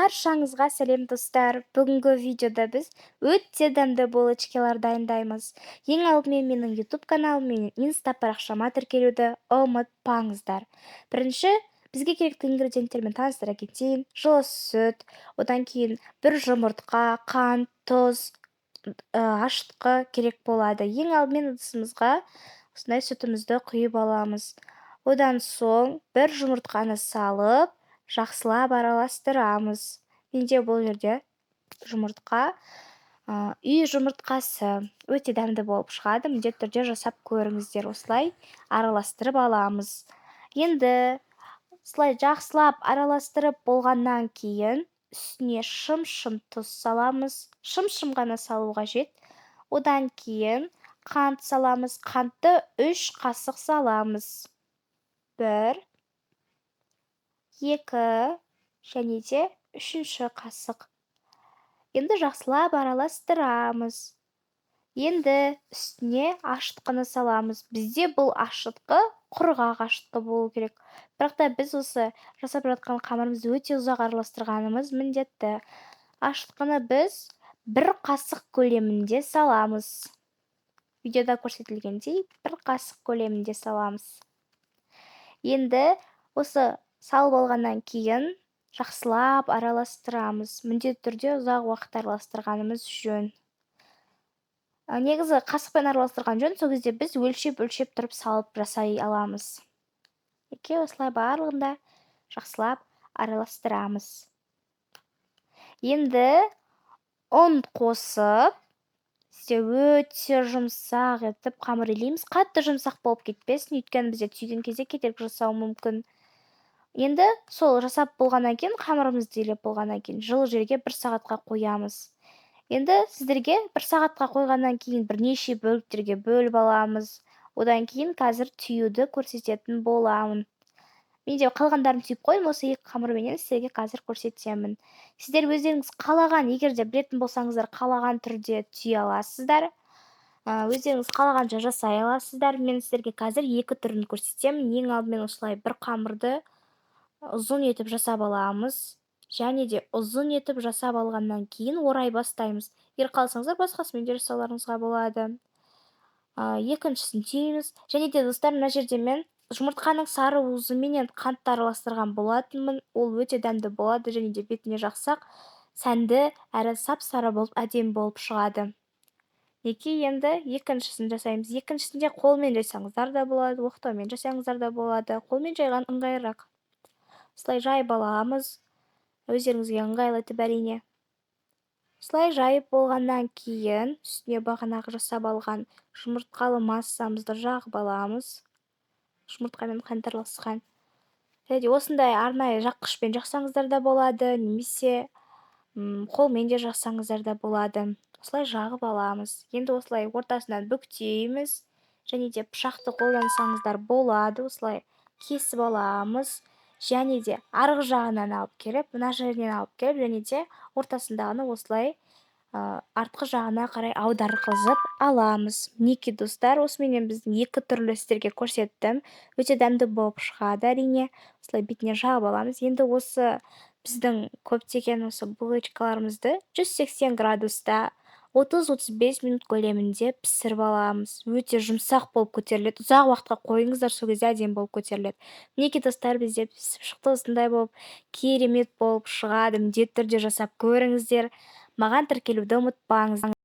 Баршаңызға сәлем достар. Бүгінгі видеода біз өте дәмді булочкалар дайындаймыз. Ең алдымен менің YouTube каналым мен Инста парақшама тіркелуді ұмытпаңыздар. Бірінші, бізге керекті ингредиенттермен таныстыра кетейін. Жылы сүт, одан кейін бір жұмыртқа, қант, тұз, ашытқы керек болады. Ең алдымен ыдысымызға осындай сүтімізді құйып аламыз. Одан соң бір жұмыртқаны салып, жақсылап араластырамыз. Менде бұл жерде жұмыртқа, үй жұмыртқасы өте дәмді болып шығады. Міндетті түрде жасап көріңіздер. Осылай араластырып аламыз. Енді осылай жақсылап араластырып болғаннан кейін үстіне шым-шым тұз саламыз. Шым-шым ғана салу қажет. Одан кейін қант саламыз. Қантты 3 қасық саламыз. 1, 2 және де 3-ші қасық. Енді жақсылап араластырамыз. Енді үстіне ашытқыны саламыз. Бізде бұл ашытқы құрғақ ашытқы болу керек. Бірақ та біз осы жасап жатқан қамырымызды өте ұзақ араластырғанымыз міндетті. Ашытқыны біз 1 қасық көлемінде саламыз. Видеода көрсетілгендей 1 қасық көлемінде саламыз. Енді осы салып алғаннан кейін жақсылап араластырамыз. Міндетті түрде ұзақ уақыт араластырғанымыз жөн. Негізі қасықпен араластырған жөн, сол кезде біз өлшеп тұрып салып жасай аламыз. Осылай барлығында жақсылап араластырамыз. Енді ұн қосып, өте жұмсақ етіп қамыр илейміз. Қатты жұмсақ болып кетпесін, өйткені бізде түйген кезде кедергі жасауы мүмкін. Енді сол жасап болғаннан кейін, қамырымызды илеп болғаннан кейін жылы жерге 1 сағатқа қоямыз. Енді сіздерге 1 сағатқа қойғаннан кейін бірнеше бөліктерге бөліп аламыз. Одан кейін қазір түйуді көрсететін боламын. Менде қалғандарын түйіп қойдым, осы 2 қамырменен сіздерге қазір көрсетемін. Сіздер өздеріңіз қалаған, егер де білетін болсаңыздар, қалаған түрде түйе аласыздар. Өздеріңіз қалағанша жасай аласыздар. Мен сіздерге қазір 2 түрін көрсетемін. Ең алдымен осылай бір қамырды ұзын етіп жасап аламыз. Және де ұзын етіп жасап алғаннан кейін орай бастаймыз. Егер қаласаңыздар, басқасымен де жасауларыңызға болады. Екіншісін түйеміз. Және де достар, мына жерде мен жұмыртқаның сары уызыменен қантты араластырған болатынмын. Ол өте дәмді болады және де бетіне жақсақ, сәнді әрі сап-сары болып, әдемі болып шығады. Енді екіншісін жасаймыз. Екіншісінде қолмен жасаңыздар да болады, оқтаумен жасаңыздар да болады. Қолмен жайған ыңғайырақ. Осылай жайып аламыз. Өздеріңізге ыңғайлы етіп әрине. Осылай жайып болғаннан кейін үстіне бағанағы жасап алған жұмыртқалы массамызды жағып аламыз. Жұмыртқамен қант араласқан. Және осындай арнайы жаққышпен жақсаңыздар да болады, немесе қолмен де жақсаңыздар да болады. Осылай жағып аламыз. Енді осылай ортасынан бүктейміз. Және де пышақты қолдансаңыздар болады. Осылай кесіп аламыз. Және де арғы жағынан алып келіп, мына жерінен алып келіп, және де ортасындағыны осылай артқы жағына қарай аударғызып аламыз. Мінекей достар, осыменен біздің 2 түрлі сіздерге көрсеттім. Өте дәмді болып шығады әрине. Осылай бетіне жағып аламыз. Енді осы біздің көптеген осы булочкаларымызды 180 градуста 30-35 минут көлемінде пісіріп аламыз. Өте жұмсақ болып көтеріледі. Ұзақ уақытқа қойыңыздар, сол кезде әдемі болып көтеріледі. Мінекей достар, бізде пісіп шықты, осындай болып, керемет болып шығады. Міндетті түрде жасап көріңіздер. Маған тіркелуді ұмытпаңыз.